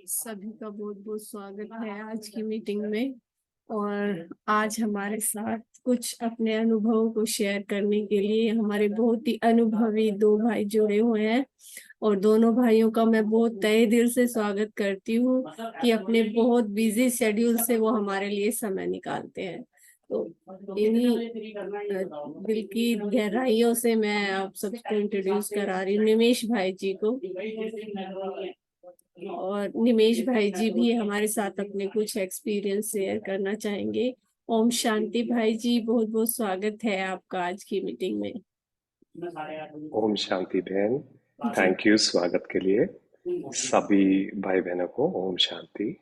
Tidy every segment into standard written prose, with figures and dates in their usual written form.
सभी का बहुत बहुत स्वागत है आज की मीटिंग में। और आज हमारे साथ कुछ अपने अनुभवों को शेयर करने के लिए हमारे बहुत ही अनुभवी दो भाई जुड़े हुए हैं। और दोनों भाइयों का मैं बहुत तहे दिल से स्वागत करती हूँ कि अपने बहुत बिजी शेड्यूल से वो हमारे लिए समय निकालते हैं। तो इन्हीं दिल की गहराइयों से मैं आप सबको इंट्रोड्यूस करा रही हूँ निमेश भाई जी को। और निमेश भाई जी भी हमारे साथ अपने कुछ एक्सपीरियंस शेयर करना चाहेंगे। ओम शांति भाई जी, बहुत बहुत स्वागत है आपका आज की मीटिंग में। ओम शांति बहन, जी। थैंक यू स्वागत के लिए। सभी भाई बहनों को ओम शांति।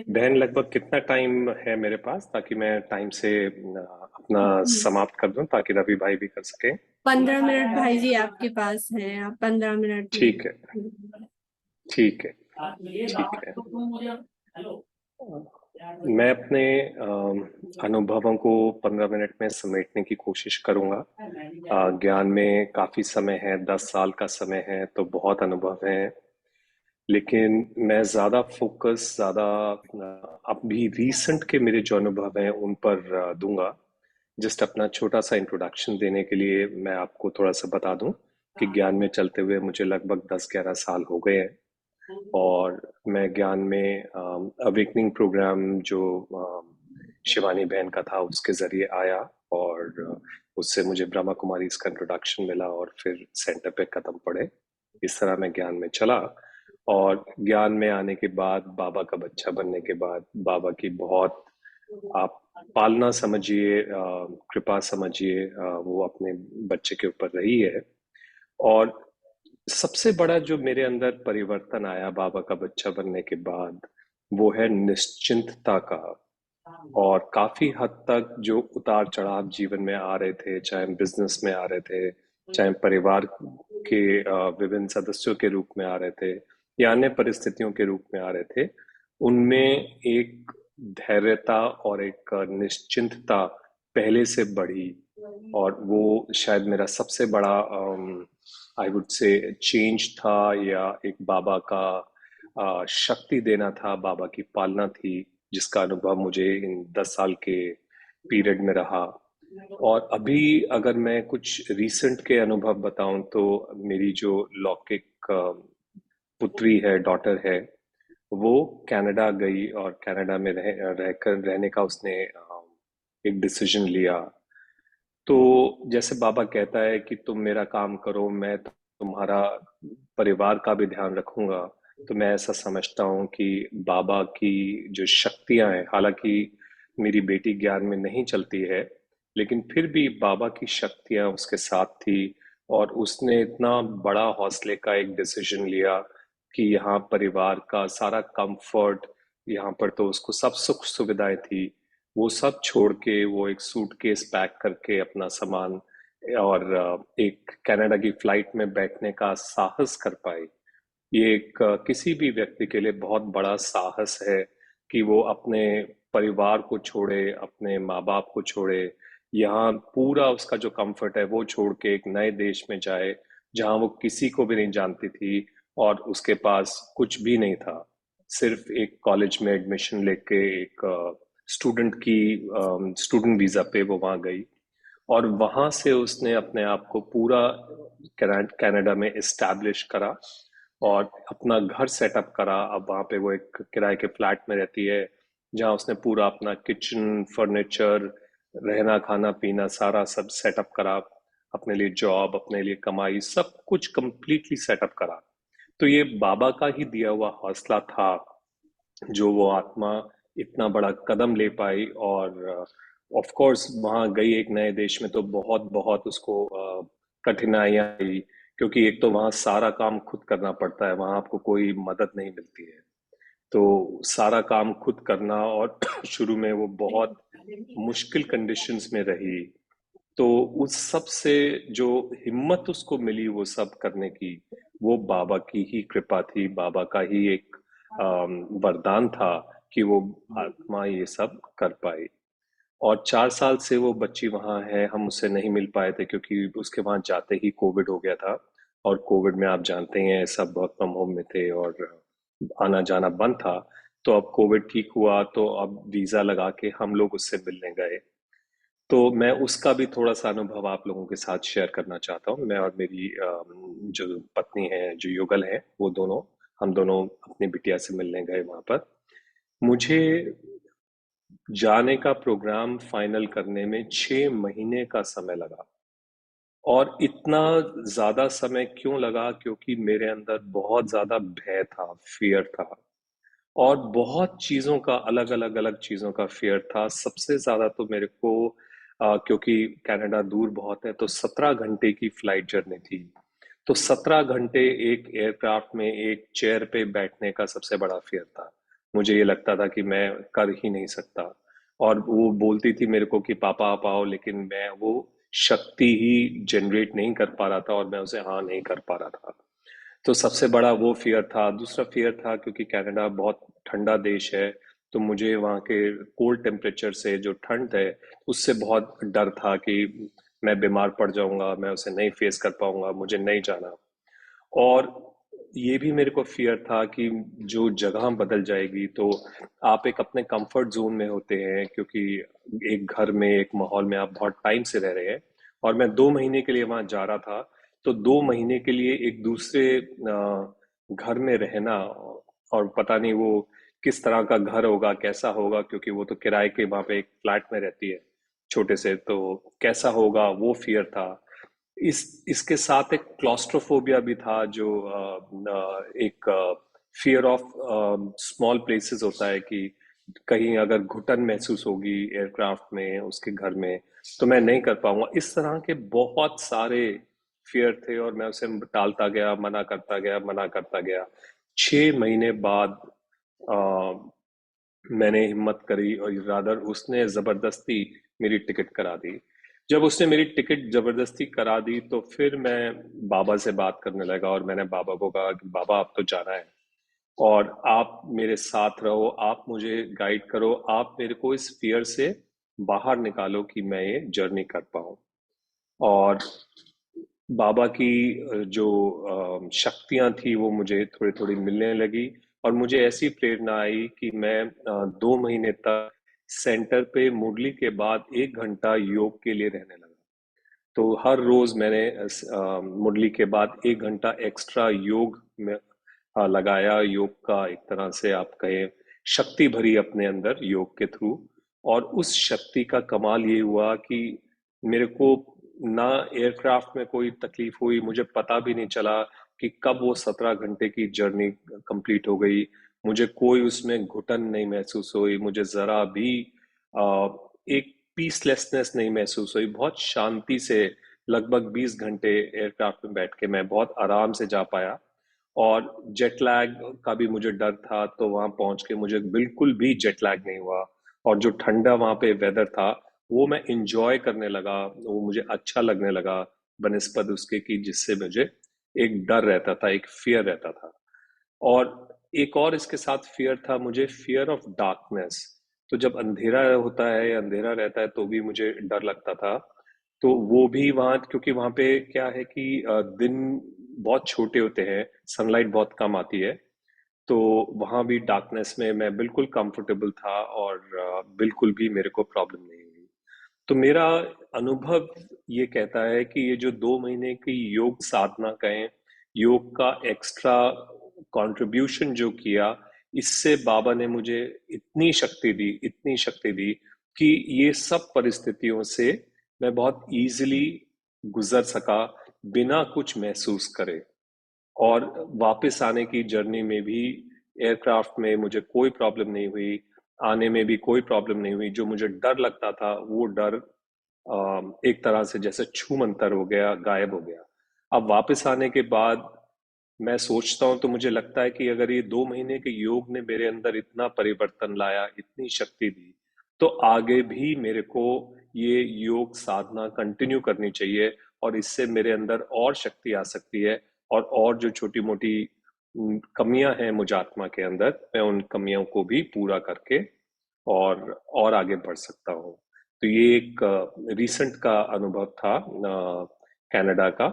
बहन, लगभग कितना टाइम है मेरे पास ताकि मैं टाइम से अपना समाप्त कर दूं ताकि रवि भाई भी कर सके? 15 मिनट भाई जी आपके पास है, आप 15 मिनट में। ठीक है, ठीक है, ठीक है। मैं अपने अनुभवों को 15 मिनट में समेटने की कोशिश करूंगा। ज्ञान में काफी समय है, 10 साल का समय है, तो बहुत अनुभव है। लेकिन मैं ज्यादा फोकस अभी रीसेंट के मेरे जो अनुभव हैं उन पर दूंगा। जस्ट अपना छोटा सा इंट्रोडक्शन देने के लिए मैं आपको थोड़ा सा बता दूं कि ज्ञान में चलते हुए मुझे लगभग 10-11 साल हो गए हैं। और मैं ज्ञान में अवेकनिंग प्रोग्राम जो शिवानी बहन का था उसके जरिए आया। और उससे मुझे ब्रह्मा कुमारी इसका इंट्रोडक्शन मिला और फिर सेंटर पे कदम पड़े। इस तरह मैं ज्ञान में चला। और ज्ञान में आने के बाद, बाबा का बच्चा बनने के बाद, बाबा की बहुत, आप पालना समझिए, कृपा समझिए, वो अपने बच्चे के ऊपर रही है। और सबसे बड़ा जो मेरे अंदर परिवर्तन आया बाबा का बच्चा बनने के बाद, वो है निश्चिंतता का। और काफी हद तक जो उतार चढ़ाव जीवन में आ रहे थे, चाहे बिजनेस में आ रहे थे, चाहे परिवार के विभिन्न सदस्यों के रूप में आ रहे थे, या अन्य परिस्थितियों के रूप में आ रहे थे, उनमें एक धैर्यता और एक निश्चिंतता पहले से बढ़ी। और वो शायद मेरा सबसे बड़ा आई वुड से चेंज था, या एक बाबा का शक्ति देना था, बाबा की पालना थी, जिसका अनुभव मुझे इन 10 साल के पीरियड में रहा। और अभी अगर मैं कुछ रीसेंट के अनुभव बताऊं तो मेरी जो लौकिक पुत्री है, डॉटर है, वो कनाडा गई और कनाडा में रहकर रहने का उसने एक डिसीजन लिया। तो जैसे बाबा कहता है कि तुम मेरा काम करो, मैं तुम्हारा परिवार का भी ध्यान रखूंगा। तो मैं ऐसा समझता हूँ कि बाबा की जो शक्तियां हैं, हालांकि मेरी बेटी ज्ञान में नहीं चलती है, लेकिन फिर भी बाबा की शक्तियां उसके साथ थी। और उसने इतना बड़ा हौसले का एक डिसीजन लिया कि यहाँ परिवार का सारा कंफर्ट, यहाँ पर तो उसको सब सुख सुविधाएं थी, वो सब छोड़ के वो एक सूटकेस पैक करके अपना सामान और एक कनाडा की फ्लाइट में बैठने का साहस कर पाई। ये एक किसी भी व्यक्ति के लिए बहुत बड़ा साहस है कि वो अपने परिवार को छोड़े, अपने माँ बाप को छोड़े, यहाँ पूरा उसका जो कंफर्ट है वो छोड़ के एक नए देश में जाए जहाँ वो किसी को भी नहीं जानती थी और उसके पास कुछ भी नहीं था। सिर्फ एक कॉलेज में एडमिशन लेके एक स्टूडेंट वीजा पे वो वहाँ गई। और वहां से उसने अपने आप को पूरा कनाडा में इस्टेब्लिश करा और अपना घर सेटअप करा। अब वहां पे वो एक किराए के फ्लैट में रहती है, जहाँ उसने पूरा अपना किचन, फर्नीचर, रहना खाना पीना सारा सब सेटअप करा। अपने लिए जॉब, अपने लिए कमाई, सब कुछ कंप्लीटली सेटअप करा। तो ये बाबा का ही दिया हुआ हौसला था जो वो आत्मा इतना बड़ा कदम ले पाई। और ऑफ कोर्स वहां गई एक नए देश में तो बहुत बहुत उसको कठिनाइयां आई, क्योंकि एक तो वहां सारा काम खुद करना पड़ता है, वहां आपको कोई मदद नहीं मिलती है। तो सारा काम खुद करना, और शुरू में वो बहुत मुश्किल कंडीशंस में रही। तो उस सब से जो हिम्मत उसको मिली वो सब करने की, वो बाबा की ही कृपा थी, बाबा का ही एक वरदान था कि वो आत्मा ये सब कर पाई। और 4 साल से वो बच्ची वहाँ है, हम उससे नहीं मिल पाए थे क्योंकि उसके वहाँ जाते ही कोविड हो गया था। और कोविड में आप जानते हैं सब वर्क फ्रॉम होम में थे और आना जाना बंद था। तो अब कोविड ठीक हुआ तो अब वीजा लगा के हम लोग उससे मिलने गए। तो मैं उसका भी थोड़ा सा अनुभव आप लोगों के साथ शेयर करना चाहता हूँ। मैं और मेरी जो पत्नी है, जो युगल है, वो दोनों, हम दोनों अपनी बिटिया से मिलने गए वहां पर। मुझे जाने का प्रोग्राम फाइनल करने में 6 महीने का समय लगा। और इतना ज्यादा समय क्यों लगा? क्योंकि मेरे अंदर बहुत ज्यादा भय था, फियर था। और बहुत चीजों का, अलग अलग अलग चीजों का फियर था। सबसे ज्यादा तो मेरे को क्योंकि कनाडा दूर बहुत है, तो 17 घंटे की फ्लाइट जर्नी थी। तो 17 घंटे एक एयरक्राफ्ट में एक चेयर पे बैठने का सबसे बड़ा फियर था। मुझे ये लगता था कि मैं कर ही नहीं सकता। और वो बोलती थी मेरे को कि पापा आप आओ, लेकिन मैं वो शक्ति ही जनरेट नहीं कर पा रहा था और मैं उसे हाँ नहीं कर पा रहा था। तो सबसे बड़ा वो फियर था। दूसरा फियर था क्योंकि कनाडा बहुत ठंडा देश है, तो मुझे वहाँ के कोल्ड टेम्परेचर से, जो ठंड है, उससे बहुत डर था कि मैं बीमार पड़ जाऊंगा, मैं उसे नहीं फेस कर पाऊंगा, मुझे नहीं जाना। और ये भी मेरे को फियर था कि जो जगह बदल जाएगी तो आप एक अपने कंफर्ट जोन में होते हैं, क्योंकि एक घर में, एक माहौल में आप बहुत टाइम से रह रहे हैं। और मैं 2 महीने के लिए वहां जा रहा था। तो 2 महीने के लिए एक दूसरे घर में रहना, और पता नहीं वो किस तरह का घर होगा, कैसा होगा, क्योंकि वो तो किराए के वहां पे एक फ्लैट में रहती है छोटे से, तो कैसा होगा वो फियर था। इसके साथ एक क्लॉस्ट्रोफोबिया भी था, जो एक फियर ऑफ स्मॉल प्लेसेस होता है कि कहीं अगर घुटन महसूस होगी एयरक्राफ्ट में, उसके घर में, तो मैं नहीं कर पाऊंगा। इस तरह के बहुत सारे फियर थे और मैं उसे टालता गया, मना करता गया, मना करता गया। 6 महीने बाद अ, मैंने हिम्मत करी और रादर उसने जबरदस्ती मेरी टिकट करा दी। जब उसने मेरी टिकट जबरदस्ती करा दी तो फिर मैं बाबा से बात करने लगा और मैंने बाबा को कहा कि बाबा अब तो जाना है और आप मेरे साथ रहो, आप मुझे गाइड करो, आप मेरे को इस फियर से बाहर निकालो कि मैं ये जर्नी कर पाऊँ। और बाबा की जो शक्तियां थी वो मुझे थोड़ी थोड़ी मिलने लगी। और मुझे ऐसी प्रेरणा आई कि मैं 2 महीने तक सेंटर पे मुरली के बाद 1 घंटा योग के लिए रहने लगा। तो हर रोज मैंने मुरली के बाद 1 घंटा एक्स्ट्रा योग में लगाया। योग का एक तरह से आप कहें शक्ति भरी अपने अंदर योग के थ्रू। और उस शक्ति का कमाल ये हुआ कि मेरे को ना एयरक्राफ्ट में कोई तकलीफ हुई, मुझे पता भी नहीं चला कि कब वो 17 घंटे की जर्नी कंप्लीट हो गई। मुझे कोई उसमें घुटन नहीं महसूस हुई, मुझे जरा भी एक पीसलेसनेस नहीं महसूस हुई। बहुत शांति से लगभग 20 घंटे एयरक्राफ्ट में बैठ के मैं बहुत आराम से जा पाया। और जेट लैग का भी मुझे डर था, तो वहां पहुंच के मुझे बिल्कुल भी जेट लैग नहीं हुआ। और जो ठंडा वहां पे वेदर था वो मैं इंजॉय करने लगा, वो मुझे अच्छा लगने लगा बनिस्बत उसके कि जिससे मुझे एक डर रहता था, एक फियर रहता था। और एक और इसके साथ फियर था, मुझे फियर ऑफ डार्कनेस। तो जब अंधेरा होता है या अंधेरा रहता है तो भी मुझे डर लगता था। तो वो भी वहाँ, क्योंकि वहाँ पे क्या है कि दिन बहुत छोटे होते हैं, सनलाइट बहुत कम आती है। तो वहाँ भी डार्कनेस में मैं बिल्कुल कंफर्टेबल था और बिल्कुल भी मेरे को प्रॉब्लम नहीं हुई। तो मेरा अनुभव ये कहता है कि ये जो 2 महीने की योग साधना कहें, योग का एक्स्ट्रा कंट्रीब्यूशन जो किया, इससे बाबा ने मुझे इतनी शक्ति दी, इतनी शक्ति दी कि ये सब परिस्थितियों से मैं बहुत इजीली गुजर सका, बिना कुछ महसूस करे। और वापस आने की जर्नी में भी एयरक्राफ्ट में मुझे कोई प्रॉब्लम नहीं हुई, आने में भी कोई प्रॉब्लम नहीं हुई। जो मुझे डर लगता था वो डर एक तरह से जैसे छूमंतर हो गया, गायब हो गया। अब वापस आने के बाद मैं सोचता हूँ तो मुझे लगता है कि अगर ये 2 महीने के योग ने मेरे अंदर इतना परिवर्तन लाया, इतनी शक्ति दी, तो आगे भी मेरे को ये योग साधना कंटिन्यू करनी चाहिए और इससे मेरे अंदर और शक्ति आ सकती है। और जो छोटी मोटी कमियां हैं मुझात्मा के अंदर, मैं उन कमियों को भी पूरा करके और आगे बढ़ सकता हूँ। तो ये एक रीसेंट का अनुभव था कनाडा का।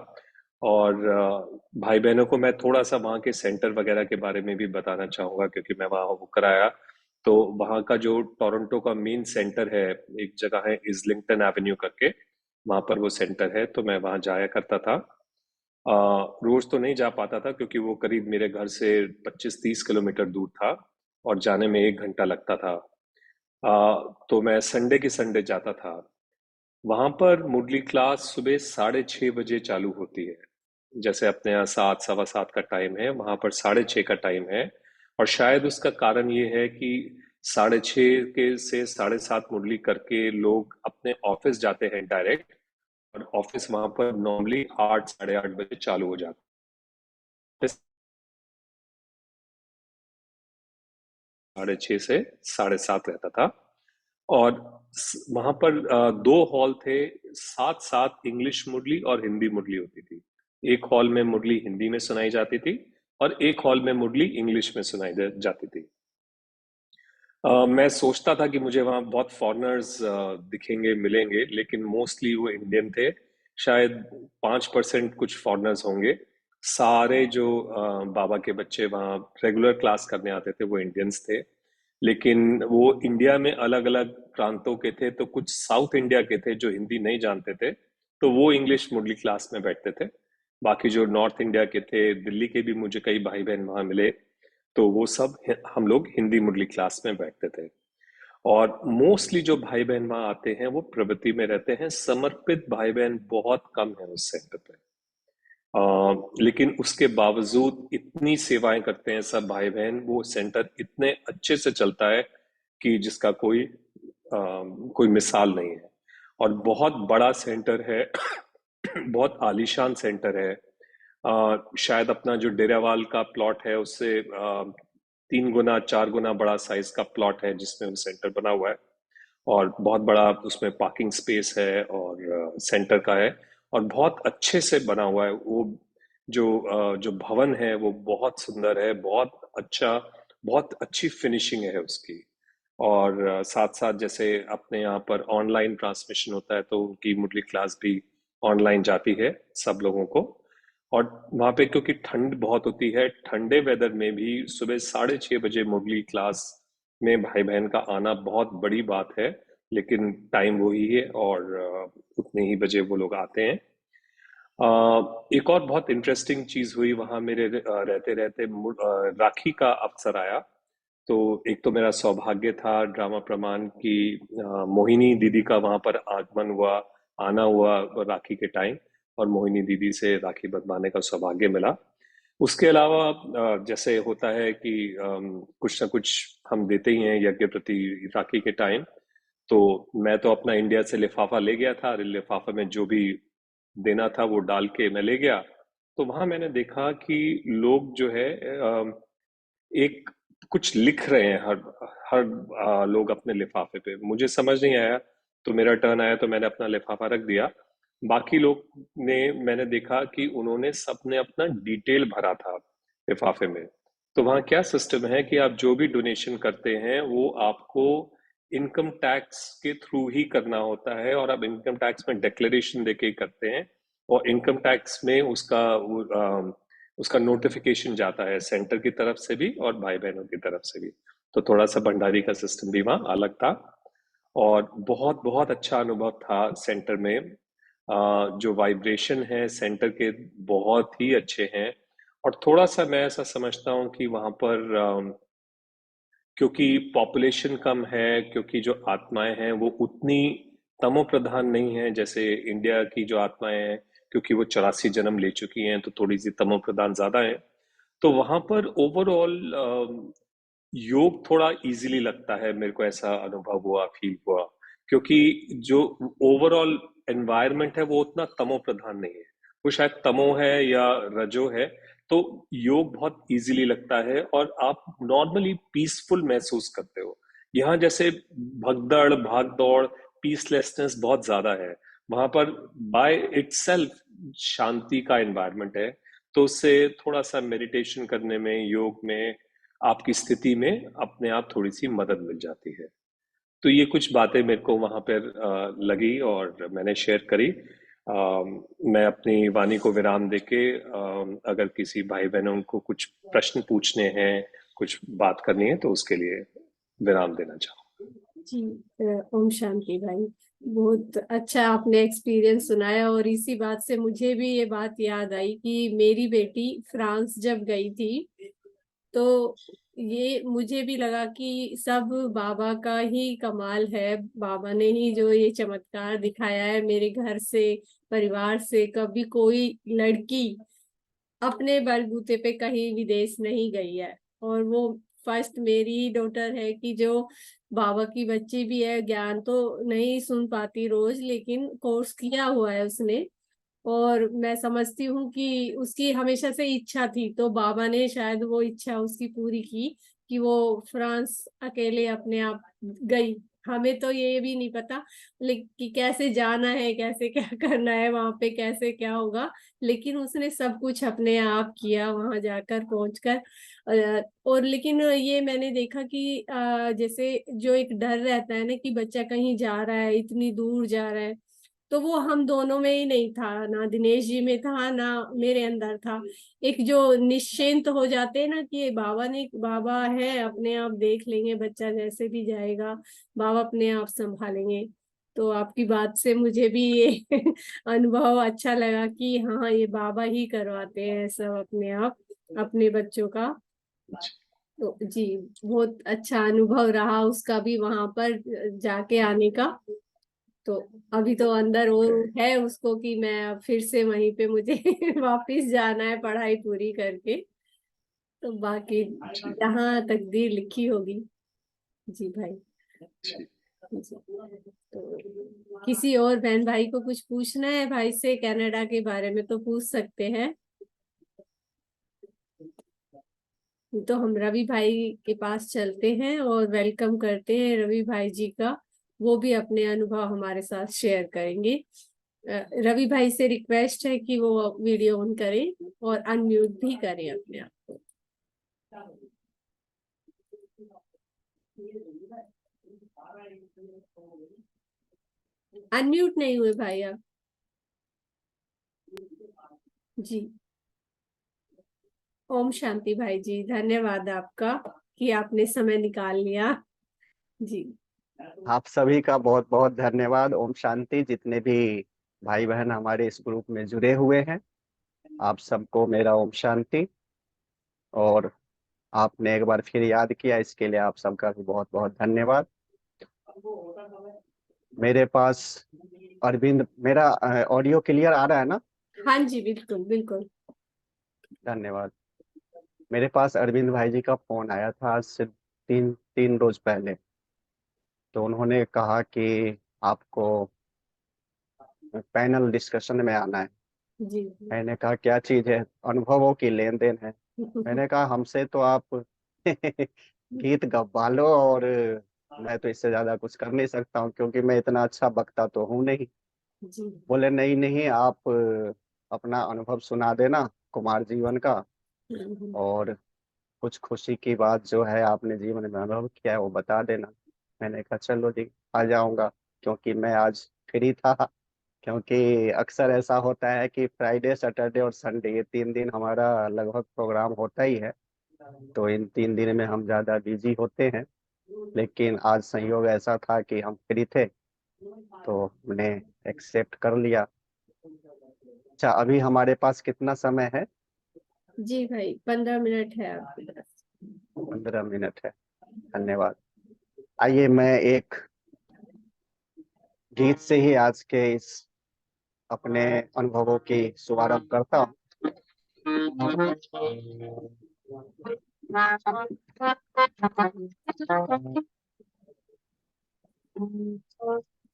और भाई बहनों को मैं थोड़ा सा वहाँ के सेंटर वगैरह के बारे में भी बताना चाहूंगा, क्योंकि मैं वहाँ होकर आया। तो वहाँ का जो टोरंटो का मेन सेंटर है, एक जगह है इज़लिंगटन एवेन्यू करके, वहाँ पर वो सेंटर है। तो मैं वहाँ जाया करता था। रोज तो नहीं जा पाता था, क्योंकि वो करीब मेरे घर से 25-30 किलोमीटर दूर था और जाने में 1 घंटा लगता था। तो मैं संडे की संडे जाता था। वहां पर मुरली क्लास सुबह 6:30 बजे चालू होती है। जैसे अपने यहाँ 7, सवा 7 का टाइम है, वहां पर 6:30 का टाइम है। और शायद उसका कारण ये है कि 6:30 के से 7:30 मुरली करके लोग अपने ऑफिस जाते हैं डायरेक्ट। और ऑफिस वहां पर नॉर्मली 8, 8:30 बजे चालू हो जाता है। 6:30 से 7:30 रहता था। और वहां पर 2 हॉल थे, साथ साथ इंग्लिश मुरली और हिंदी मुरली होती थी। एक हॉल में मुरली हिंदी में सुनाई जाती थी और एक हॉल में मुरली इंग्लिश में सुनाई जाती थी। मैं सोचता था कि मुझे वहाँ बहुत फॉरेनर्स दिखेंगे, मिलेंगे, लेकिन मोस्टली वो इंडियन थे। शायद 5% कुछ फॉरेनर्स होंगे। सारे जो बाबा के बच्चे वहाँ रेगुलर क्लास करने आते थे वो इंडियंस थे। लेकिन वो इंडिया में अलग अलग प्रांतों के थे, तो कुछ साउथ इंडिया के थे जो हिंदी नहीं जानते थे, तो वो इंग्लिश मुरली क्लास में बैठते थे। बाकी जो नॉर्थ इंडिया के थे, दिल्ली के भी मुझे कई भाई बहन वहाँ मिले, तो वो सब हम लोग हिंदी मुरली क्लास में बैठते थे। और मोस्टली जो भाई बहन वहाँ आते हैं वो प्रवृत्ति में रहते हैं। समर्पित भाई बहन बहुत कम है उस सेंटर पे। लेकिन उसके बावजूद इतनी सेवाएं करते हैं सब भाई बहन। वो सेंटर इतने अच्छे से चलता है कि जिसका कोई मिसाल नहीं है। और बहुत बड़ा सेंटर है। बहुत आलीशान सेंटर है। शायद अपना जो डेरावाल का प्लॉट है उससे 3 गुना 4 गुना बड़ा साइज का प्लॉट है जिसमें वो सेंटर बना हुआ है। और बहुत बड़ा उसमें पार्किंग स्पेस है और सेंटर का है। और बहुत अच्छे से बना हुआ है वो। जो भवन है वो बहुत सुंदर है, बहुत अच्छा, बहुत अच्छी फिनिशिंग है उसकी। और साथ साथ जैसे अपने यहाँ पर ऑनलाइन ट्रांसमिशन होता है, तो उनकी मुरली क्लास भी ऑनलाइन जाती है सब लोगों को। और वहाँ पे क्योंकि ठंड बहुत होती है, ठंडे वेदर में भी सुबह 6:30 बजे मुरली क्लास में भाई बहन का आना बहुत बड़ी बात है। लेकिन टाइम वही है और उतने ही बजे वो लोग आते हैं। एक और बहुत इंटरेस्टिंग चीज हुई वहां मेरे रहते रहते, राखी का अवसर आया। तो एक तो मेरा सौभाग्य था ड्रामा प्रमाण की मोहिनी दीदी का वहां पर आगमन हुआ, आना हुआ राखी के टाइम। और मोहिनी दीदी से राखी बंधवाने का सौभाग्य मिला। उसके अलावा जैसे होता है कि कुछ ना कुछ हम देते ही हैं यज्ञ प्रति राखी के टाइम। तो मैं तो अपना इंडिया से लिफाफा ले गया था, और लिफाफे में जो भी देना था वो डाल के मैं ले गया। तो वहां मैंने देखा कि लोग जो है एक कुछ लिख रहे हैं, हर हर लोग अपने लिफाफे पे। मुझे समझ नहीं आया, तो मेरा टर्न आया तो मैंने अपना लिफाफा रख दिया। बाकी लोग ने, मैंने देखा कि उन्होंने सबने अपना डिटेल भरा था लिफाफे में। तो वहाँ क्या सिस्टम है कि आप जो भी डोनेशन करते हैं वो आपको इनकम टैक्स के थ्रू ही करना होता है, और आप इनकम टैक्स में डिक्लेरेशन देके ही करते हैं। और इनकम टैक्स में उसका नोटिफिकेशन जाता है सेंटर की तरफ से भी और भाई बहनों की तरफ से भी। तो थोड़ा सा भंडारी का सिस्टम भी वहाँ अलग था। और बहुत बहुत अच्छा अनुभव था सेंटर में। जो वाइब्रेशन है सेंटर के बहुत ही अच्छे हैं। और थोड़ा सा मैं ऐसा समझता हूँ कि वहाँ पर क्योंकि पॉपुलेशन कम है, क्योंकि जो आत्माएं हैं वो उतनी तमो प्रधान नहीं है जैसे इंडिया की जो आत्माएं हैं। क्योंकि वो 84 जन्म ले चुकी हैं, तो थोड़ी सी तमो प्रधान ज्यादा है। तो वहां पर ओवरऑल योग थोड़ा इजीली लगता है, मेरे को ऐसा अनुभव हुआ, फील हुआ। क्योंकि जो ओवरऑल एनवायरनमेंट है वो उतना तमो प्रधान नहीं है। वो शायद तमो है या रजो है। तो योग बहुत इजीली लगता है और आप नॉर्मली पीसफुल महसूस करते हो। यहाँ जैसे भगदड़ भाग दौड़, पीसलेसनेस बहुत ज्यादा है। वहां पर बाय इटसेल्फ शांति का एनवायरनमेंट है। तो उससे थोड़ा सा मेडिटेशन करने में, योग में, आपकी स्थिति में अपने आप थोड़ी सी मदद मिल जाती है। तो ये कुछ बातें मेरे को वहां पर लगी और मैंने शेयर करी। मैं अपनी वाणी को विराम देके अगर किसी भाई बहनों को कुछ प्रश्न पूछने हैं, कुछ बात करनी है, तो उसके लिए विराम देना चाहूँ। जी। ओम शांति भाई, बहुत अच्छा आपने एक्सपीरियंस सुनाया। और इसी बात से मुझे भी ये बात याद आई कि मेरी बेटी फ्रांस जब गई थी, तो ये मुझे भी लगा कि सब बाबा का ही कमाल है। बाबा ने ही जो ये चमत्कार दिखाया है मेरे घर से, परिवार से। कभी कोई लड़की अपने बलबूते पे कहीं विदेश नहीं गई है। और वो फर्स्ट मेरी डॉटर है कि जो बाबा की बच्ची भी है। ज्ञान तो नहीं सुन पाती रोज, लेकिन कोर्स किया हुआ है उसने। और मैं समझती हूँ कि उसकी हमेशा से इच्छा थी, तो बाबा ने शायद वो इच्छा उसकी पूरी की कि वो फ्रांस अकेले अपने आप गई। हमें तो ये भी नहीं पता लेकिन कि कैसे जाना है, कैसे क्या करना है वहां पे, कैसे क्या होगा। लेकिन उसने सब कुछ अपने आप किया वहां जाकर पहुंचकर। और लेकिन ये मैंने देखा कि जैसे जो एक डर रहता है ना कि बच्चा कहीं जा रहा है, इतनी दूर जा रहा है, तो वो हम दोनों में ही नहीं था। ना दिनेश जी में था, ना मेरे अंदर था। एक जो निश्चिंत हो जाते हैं ना कि ये बाबा है, अपने आप देख लेंगे, बच्चा जैसे भी जाएगा बाबा अपने आप संभालेंगे। तो आपकी बात से मुझे भी ये अनुभव अच्छा लगा कि हाँ, ये बाबा ही करवाते हैं सब अपने आप, अपने बच्चों का। तो जी, बहुत अच्छा अनुभव रहा उसका भी वहां पर जाके आने का। तो अभी तो अंदर वो है उसको कि मैं अब फिर से वहीं पे मुझे वापस जाना है पढ़ाई पूरी करके। तो बाकी जहाँ तकदीर लिखी होगी। जी भाई। जी। तो किसी और बहन भाई को कुछ पूछना है भाई से कनाडा के बारे में तो पूछ सकते हैं। तो हम रवि भाई के पास चलते हैं और वेलकम करते हैं रवि भाई जी का। वो भी अपने अनुभव हमारे साथ शेयर करेंगे। रवि भाई से रिक्वेस्ट है कि वो वीडियो ऑन करें और अनम्यूट भी करें अपने आप को। अनम्यूट नहीं हुए भाई आप। जी। ओम शांति भाई जी, धन्यवाद आपका कि आपने समय निकाल लिया। जी। आप सभी का बहुत बहुत धन्यवाद। ओम शांति। जितने भी भाई बहन हमारे इस ग्रुप में जुड़े हुए हैं, आप सबको मेरा ओम शांति। और आपने एक बार फिर याद किया, इसके लिए आप सबका भी बहुत बहुत धन्यवाद। मेरे पास अरविंद, मेरा ऑडियो क्लियर आ रहा है ना? हाँ जी, बिल्कुल बिल्कुल। धन्यवाद। मेरे पास अरविंद भाई जी का फोन आया था आज से तीन तीन रोज पहले। तो उन्होंने कहा कि आपको पैनल डिस्कशन में आना है। जी। मैंने कहा क्या चीज है? अनुभवों की लेन देन है। मैंने कहा हमसे तो आप गीत गवा लो, और मैं तो इससे ज्यादा कुछ कर नहीं सकता हूँ, क्योंकि मैं इतना अच्छा वक्ता तो हूँ नहीं। जी। बोले नहीं नहीं, आप अपना अनुभव सुना देना कुमार जीवन का, और कुछ खुशी की बात जो है आपने जीवन में अनुभव किया है वो बता देना। मैंने कहा चलो जी, आ जाऊंगा, क्योंकि मैं आज फ्री था। क्योंकि अक्सर ऐसा होता है कि फ्राइडे सैटरडे और संडे, ये 3 दिन हमारा लगभग प्रोग्राम होता ही है। तो इन 3 दिन में हम ज़्यादा बिजी होते हैं, लेकिन आज संयोग ऐसा था कि हम फ्री थे, तो हमने एक्सेप्ट कर लिया। अच्छा, अभी हमारे पास कितना समय है? जी भाई, 15 मिनट है आपके पास। 15 मिनट है। धन्यवाद। आइए मैं एक गीत से ही आज के इस अपने अनुभवों की शुभारंभ करता हूँ।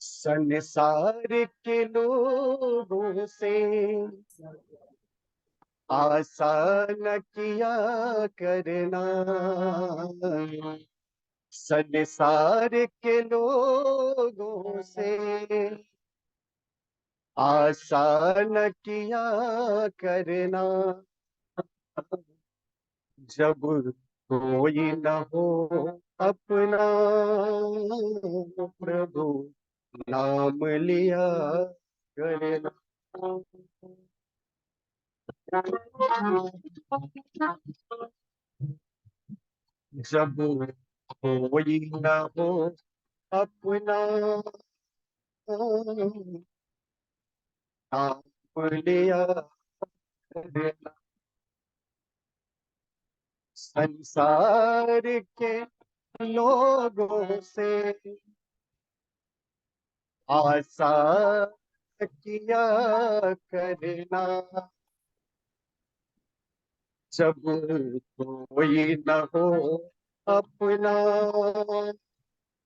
संसार के लोगों से आशा न किया करना, संसार के लोगों से आशा न किया करना। जब कोई न हो अपना, प्रभु नाम लिया करना। जब कोई न हो अपना, नाम लिया करना। संसार के लोगों से आशा किया करना। जब कोई न हो अपना,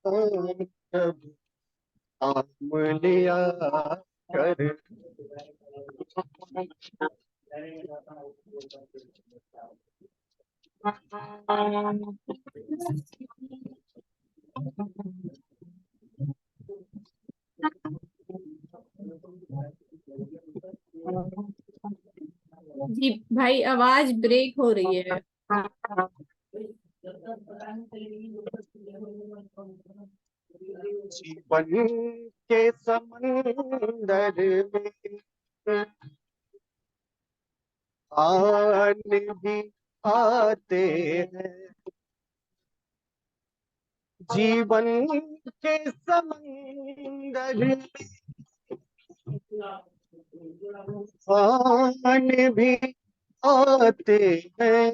तब नाम लिया कर। जी भाई, आवाज ब्रेक हो रही है। जीवन के समंदर में आन भी आते हैं। जीवन के समंदर में आन भी आते हैं।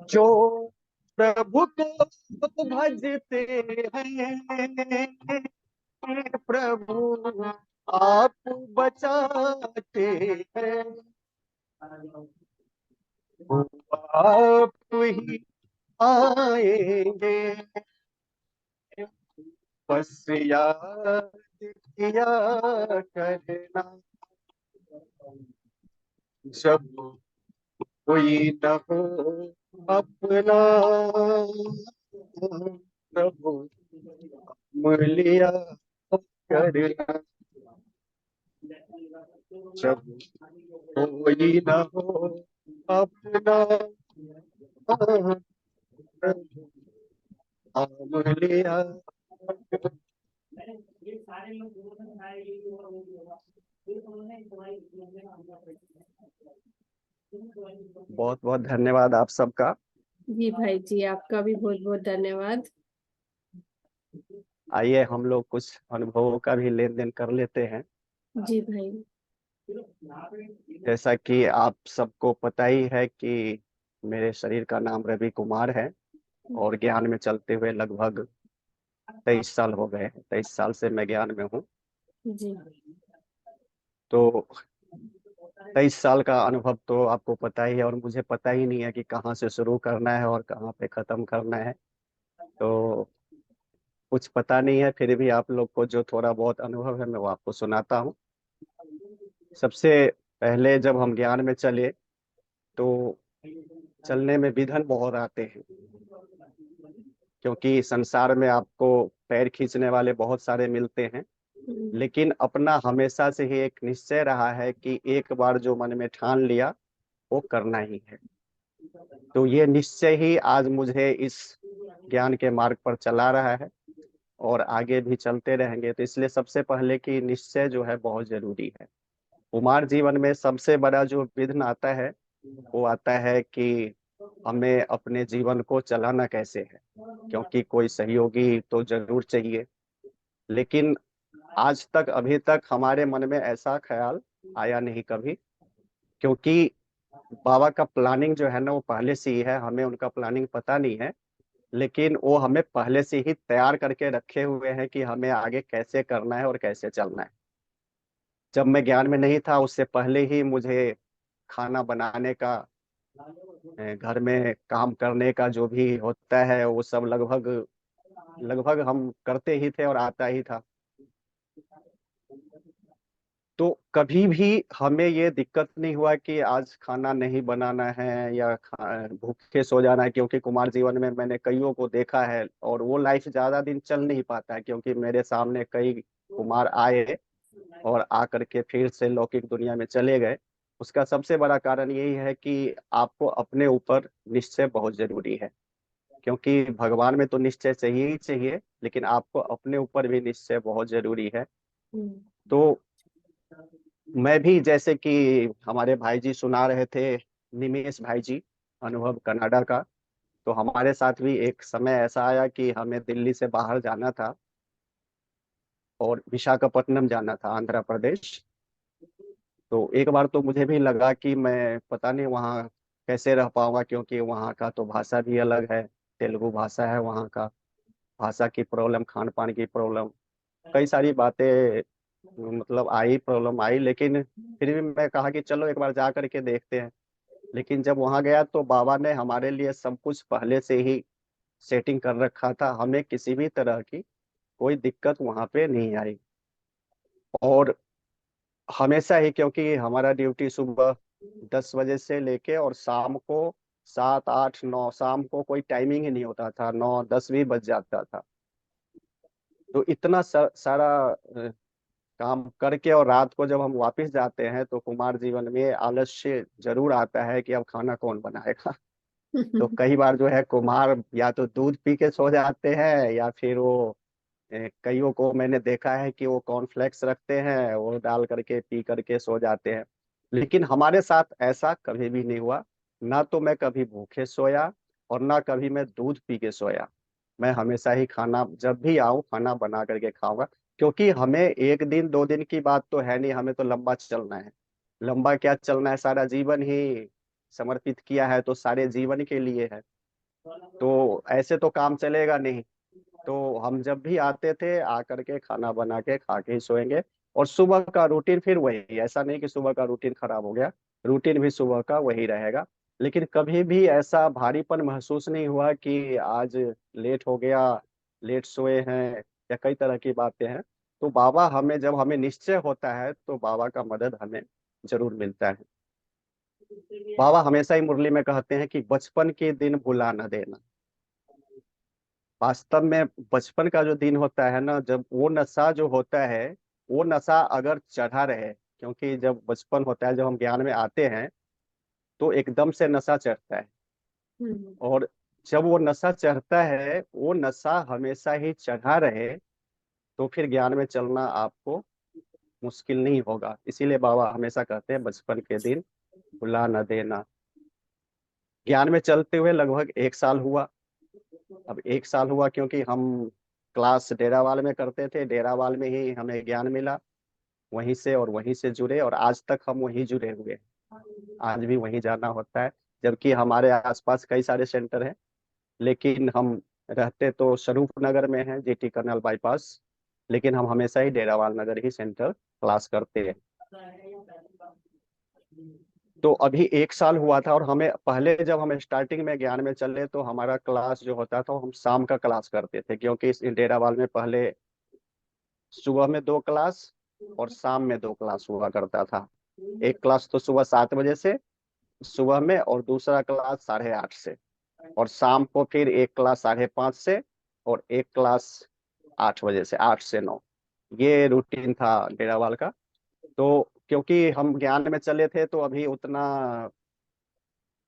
जो प्रभु को भजते हैं, प्रभु आप बचाते हैं। वो आप ही आएंगे, बस याद किया करना। जब कोई न हो अपना, प्रभु लिया करना। जब कोई न हो अपना, प्रभु लिया। बहुत बहुत धन्यवाद आप सबका। जी भाई जी, आपका भी बहुत बहुत धन्यवाद। आइए हम लोग कुछ अनुभवों का भी लेन देन कर लेते हैं। जी भाई। जैसा कि आप सबको पता ही है कि मेरे शरीर का नाम रवि कुमार है, और ज्ञान में चलते हुए लगभग 23 साल हो गए। 23 साल से मैं ज्ञान में हूँ। जी। तो 23 साल का अनुभव तो आपको पता ही है, और मुझे पता ही नहीं है कि कहाँ से शुरू करना है और कहाँ पे खत्म करना है। तो कुछ पता नहीं है, फिर भी आप लोग को जो थोड़ा बहुत अनुभव है मैं वो आपको सुनाता हूँ। सबसे पहले जब हम ज्ञान में चले तो चलने में विघ्न बहुत आते हैं, क्योंकि संसार में आपको पैर खींचने वाले बहुत सारे मिलते हैं। लेकिन अपना हमेशा से ही एक निश्चय रहा है कि एक बार जो मन में ठान लिया वो करना ही है। तो ये निश्चय ही आज मुझे इस ज्ञान के मार्ग पर चला रहा है, और आगे भी चलते रहेंगे। तो इसलिए सबसे पहले कि निश्चय जो है बहुत जरूरी है। कुमार जीवन में सबसे बड़ा जो विघ्न आता है वो आता है कि हमें अपने जीवन को चलाना कैसे है, क्योंकि कोई सहयोगी तो जरूर चाहिए। लेकिन आज तक अभी तक हमारे मन में ऐसा ख्याल आया नहीं कभी, क्योंकि बाबा का प्लानिंग जो है ना वो पहले से ही है। हमें उनका प्लानिंग पता नहीं है, लेकिन वो हमें पहले से ही तैयार करके रखे हुए हैं कि हमें आगे कैसे करना है और कैसे चलना है। जब मैं ज्ञान में नहीं था उससे पहले ही मुझे खाना बनाने का, घर में काम करने का जो भी होता है वो सब लगभग लगभग हम करते ही थे और आता ही था। तो कभी भी हमें ये दिक्कत नहीं हुआ कि आज खाना नहीं बनाना है या भूखे सो जाना है, क्योंकि कुमार जीवन में मैंने कईयों को देखा है और वो लाइफ ज्यादा दिन चल नहीं पाता है, क्योंकि मेरे सामने कई कुमार आए और आकर के फिर से लौकिक दुनिया में चले गए। उसका सबसे बड़ा कारण यही है कि आपको अपने ऊपर निश्चय बहुत जरूरी है, क्योंकि भगवान में तो निश्चय चाहिए ही चाहिए, लेकिन आपको अपने ऊपर भी निश्चय बहुत जरूरी है। तो मैं भी, जैसे कि हमारे भाई जी सुना रहे थे, निमेश भाई जी, अनुभव कनाडा का, तो हमारे साथ भी एक समय ऐसा आया कि हमें दिल्ली से बाहर जाना था और विशाखापट्टनम जाना था, आंध्र प्रदेश। तो एक बार तो मुझे भी लगा कि मैं पता नहीं वहाँ कैसे रह पाऊंगा, क्योंकि वहाँ का तो भाषा भी अलग है, तेलुगु भाषा है वहाँ का, भाषा की प्रॉब्लम, खान पान की प्रॉब्लम, कई सारी बातें, मतलब आई, प्रॉब्लम आई। लेकिन फिर भी मैं कहा कि चलो एक बार जा करके देखते हैं। लेकिन जब वहाँ गया तो बाबा ने हमारे लिए सब कुछ पहले से ही सेटिंग कर रखा था, हमें किसी भी तरह की कोई दिक्कत वहाँ पे नहीं आई। और हमेशा ही, क्योंकि हमारा ड्यूटी सुबह 10 बजे से लेके और शाम को 7, 8, 9, शाम को कोई टाइमिंग ही नहीं होता था, 9, 10 भी बज जाता था। तो इतना सारा काम करके और रात को जब हम वापस जाते हैं तो कुमार जीवन में आलस्य जरूर आता है कि अब खाना कौन बनाएगा। तो कई बार जो है कुमार या तो दूध पी के सो जाते हैं, या फिर वो कईयों को मैंने देखा है कि वो कॉर्नफ्लेक्स रखते हैं, वो डाल करके पी करके सो जाते हैं। लेकिन हमारे साथ ऐसा कभी भी नहीं हुआ। ना तो मैं कभी भूखे सोया और ना कभी मैं दूध पी के सोया। मैं हमेशा ही खाना, जब भी आऊं खाना बना करके खाऊंगा, क्योंकि हमें 1 दिन 2 दिन की बात तो है नहीं, हमें तो लंबा चलना है। लंबा क्या चलना है, सारा जीवन ही समर्पित किया है, तो सारे जीवन के लिए है। तो ऐसे तो काम चलेगा नहीं। तो हम जब भी आते थे आकर के खाना बना के खा के ही सोएंगे। और सुबह का रूटीन फिर वही, ऐसा नहीं कि सुबह का रूटीन खराब हो गया, रूटीन भी सुबह का वही रहेगा। लेकिन कभी भी ऐसा भारीपन महसूस नहीं हुआ कि आज लेट हो गया, लेट सोए हैं, या कई तरह की बातें हैं। तो बाबा हमें, जब हमें निश्चय होता है तो बाबा का मदद हमें जरूर मिलता है। बाबा हमेशा ही मुरली में कहते हैं कि बचपन के दिन भुला न देना। वास्तव में बचपन का जो दिन होता है ना, जब वो नशा जो होता है, वो नशा अगर चढ़ा रहे, क्योंकि जब बचपन होता है, जब हम ज्ञान में आते हैं तो एकदम से नशा चढ़ता है। और जब वो नशा चढ़ता है, वो नशा हमेशा ही चढ़ा रहे, तो फिर ज्ञान में चलना आपको मुश्किल नहीं होगा। इसीलिए बाबा हमेशा कहते हैं बचपन के दिन भुला न देना। ज्ञान में चलते हुए लगभग 1 साल हुआ। अब 1 साल हुआ क्योंकि हम क्लास डेरावाल में करते थे, डेरावाल में ही हमें ज्ञान मिला, वहीं से और वहीं से जुड़े, और आज तक हम वहीं जुड़े हुए हैं। आज भी वहीं जाना होता है, जबकि हमारे आसपास कई सारे सेंटर हैं। लेकिन हम रहते तो स्वरूप नगर में हैं, जीटी कर्नल बाईपास, लेकिन हम हमेशा ही डेरावाल नगर ही सेंटर क्लास करते हैं। तो अभी 1 साल हुआ था, और हमें पहले, जब हम स्टार्टिंग में ज्ञान में चले तो हमारा क्लास जो होता था, हम शाम का क्लास करते थे, क्योंकि इस डेरावाल में पहले सुबह में 2 क्लास और शाम में 2 क्लास हुआ करता था। एक क्लास तो सुबह 7 बजे से सुबह में, और दूसरा क्लास 8:30 से, और शाम को फिर एक क्लास 5:30 से, और एक क्लास 8 बजे से, 8 से 9। ये रूटीन था डेरावाल का। तो क्योंकि हम ज्ञान में चले थे तो अभी उतना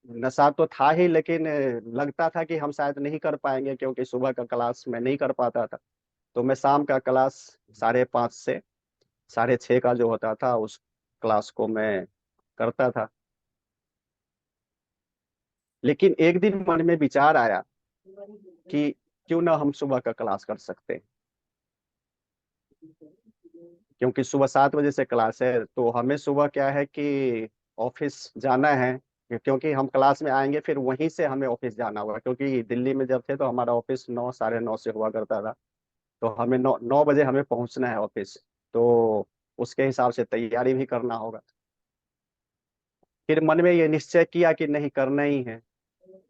नशा तो था ही, लेकिन लगता था कि हम शायद नहीं कर पाएंगे, क्योंकि सुबह का क्लास मैं नहीं कर पाता था। तो मैं शाम का क्लास 5:30 से 6:30 का जो होता था, उस क्लास को मैं करता था। लेकिन एक दिन मन में विचार आया कि क्यों ना हम सुबह का क्लास कर सकते हैं, क्योंकि सुबह 7 बजे से क्लास है, तो हमें सुबह क्या है कि ऑफिस जाना है। क्योंकि हम क्लास में आएंगे फिर वहीं से हमें ऑफिस जाना होगा, क्योंकि दिल्ली में जब थे तो हमारा ऑफिस 9, 9:30 से हुआ करता था। तो हमें 9 बजे हमें पहुंचना है ऑफिस। तो उसके हिसाब से तैयारी भी करना होगा। फिर मन में ये निश्चय किया कि नहीं, करना ही है,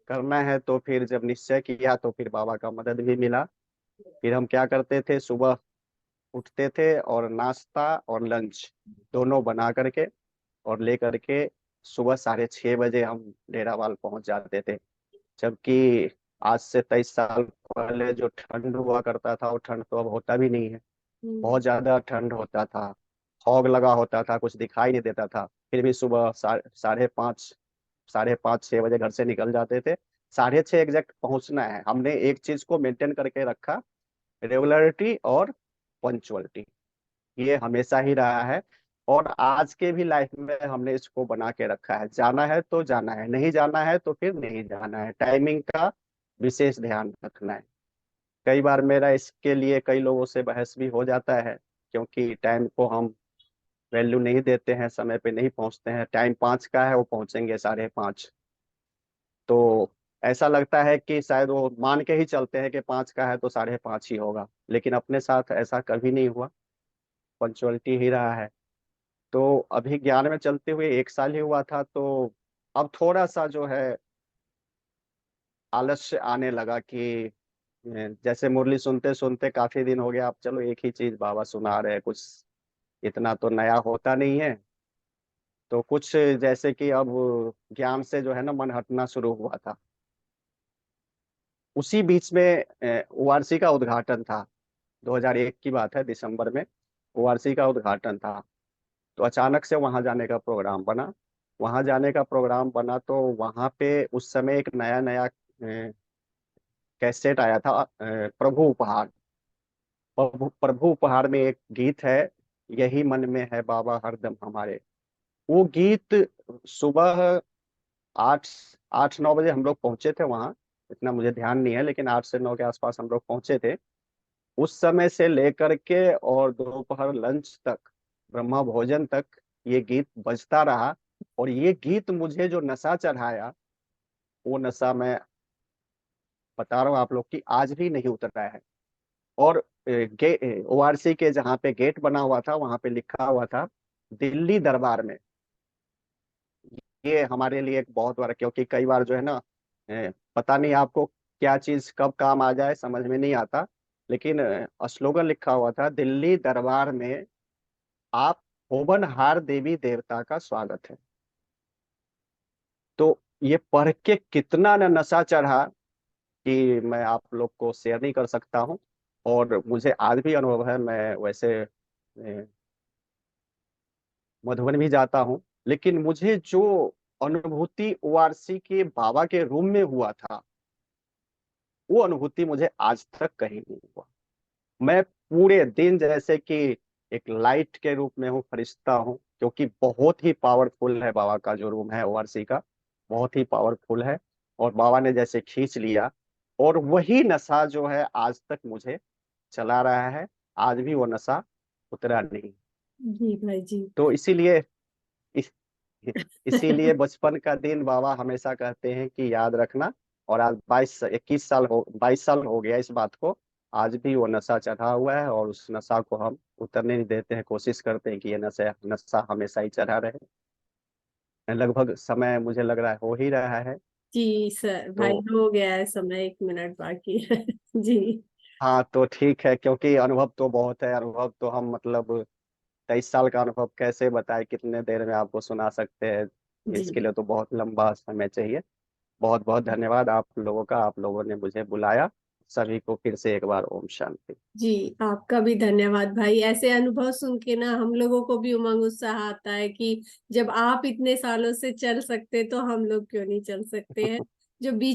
करना है। तो फिर जब निश्चय किया तो फिर बाबा का मदद भी मिला। फिर हम क्या करते थे, सुबह उठते थे और नाश्ता और लंच दोनों बना करके और ले करके सुबह 6:30 बजे हम डेरावाल पहुंच जाते थे। जबकि आज से 23 साल पहले जो ठंड हुआ करता था, वो ठंड तो अब होता भी नहीं है। बहुत ज्यादा ठंड होता था, फॉग लगा होता था, कुछ दिखाई नहीं देता था। फिर भी सुबह 5:30 6 बजे घर से निकल जाते थे। 6:30 एग्जैक्ट पहुंचना है। हमने एक चीज को मेंटेन करके रखा, रेगुलरिटी और पंचुअलिटी। ये हमेशा ही रहा है, और आज के भी लाइफ में हमने इसको बना के रखा है। जाना है तो जाना है, नहीं जाना है तो फिर नहीं जाना है। टाइमिंग का विशेष ध्यान रखना है। कई बार मेरा इसके लिए कई लोगों से बहस भी हो जाता है, क्योंकि टाइम को हम वैल्यू नहीं देते हैं, समय पे नहीं पहुंचते हैं। टाइम 5 का है, वो पहुंचेंगे 5:30। तो ऐसा लगता है कि शायद वो मान के ही चलते हैं कि 5 का है तो 5:30 ही होगा, लेकिन अपने साथ ऐसा कभी नहीं हुआ। पंचुअलिटी ही रहा है। तो अभी ज्ञान में चलते हुए 1 साल ही हुआ था, तो अब थोड़ा सा जो है आलस्य आने लगा कि जैसे मुरली सुनते सुनते काफी दिन हो गया, अब चलो एक ही चीज बाबा सुना रहे हैं, कुछ इतना तो नया होता नहीं है। तो कुछ जैसे कि अब ज्ञान से जो है ना मन हटना शुरू हुआ था। उसी बीच में ओआरसी का उद्घाटन था। 2001 की बात है, दिसंबर में ओआरसी का उद्घाटन था। तो अचानक से वहां जाने का प्रोग्राम बना। वहां जाने का प्रोग्राम बना तो वहां पे उस समय एक नया नया कैसेट आया था, प्रभु उपहार। प्रभु उपहार में एक गीत है, यही मन में है बाबा हरदम हमारे। वो गीत सुबह 8 8 9 बजे हम लोग पहुंचे थे वहां। इतना मुझे ध्यान नहीं है, लेकिन 8 से 9 के आसपास हम लोग पहुंचे थे। उस समय से लेकर के और दोपहर लंच तक, ब्रह्मा भोजन तक ये गीत बजता रहा। और ये गीत मुझे जो नशा चढ़ाया, वो नशा मैं बता रहा हूँ आप लोग की आज भी नहीं उतरा है। और ओआरसी के जहाँ पे गेट बना हुआ था, वहां पे लिखा हुआ था दिल्ली दरबार में। ये हमारे लिए एक बहुत बड़ा, क्योंकि कई बार जो है ना पता नहीं आपको क्या चीज कब काम आ जाए, समझ में नहीं आता। लेकिन स्लोगन लिखा हुआ था, दिल्ली दरबार में आप होवनहार देवी देवता का स्वागत है। तो ये पढ़ के कितना न नशा चढ़ा कि मैं आप लोग को शेयर नहीं कर सकता हूँ। और मुझे आज भी अनुभव है। मैं वैसे मधुबन भी जाता हूँ, लेकिन मुझे जो अनुभूति ओआरसी के बाबा के रूम में हुआ था, वो अनुभूति मुझे आज तक कहीं नहीं हुआ। मैं पूरे दिन जैसे कि एक लाइट के रूप में हूँ, फरिश्ता हूँ, क्योंकि बहुत ही पावरफुल है बाबा का जो रूम है ओआरसी का। बहुत ही पावरफुल है। और बाबा ने जैसे खींच लिया, और वही नशा जो है आज तक मुझे चला रहा है। आज भी वो नशा उतरा नहीं। जी भाई जी। तो इसीलिए इस, इसीलिए बचपन का दिन बाबा हमेशा कहते हैं कि याद रखना। और आज 22 साल हो गया इस बात को। आज भी वो नशा चढ़ा हुआ है, और उस नशा को हम उतरने नहीं देते हैं। कोशिश करते हैं कि ये नशा नशा हमेशा ही चढ़ा रहे। लगभग समय मुझे लग रहा है हो ही रहा है। जी सर, तो भाई हो गया है समय, 1 मिनट बाकी है। जी। हाँ, तो ठीक है, क्योंकि अनुभव तो बहुत है। अनुभव तो हम मतलब 23 साल का अनुभव कैसे बताए, कितने देर में आपको सुना सकते हैं। जी। इसके लिए तो बहुत लंबा समय चाहिए। बहुत बहुत धन्यवाद आप लोगों का, आप लोगों ने मुझे बुलाया। सभी को फिर से एक बार ओम शांति। जी, आपका भी धन्यवाद भाई। ऐसे अनुभव सुन के ना हम लोगों को भी उमंग उत्साह आता है कि जब आप इतने सालों से चल सकते तो हम लोग क्यों नहीं चल सकते हैं। जो बीच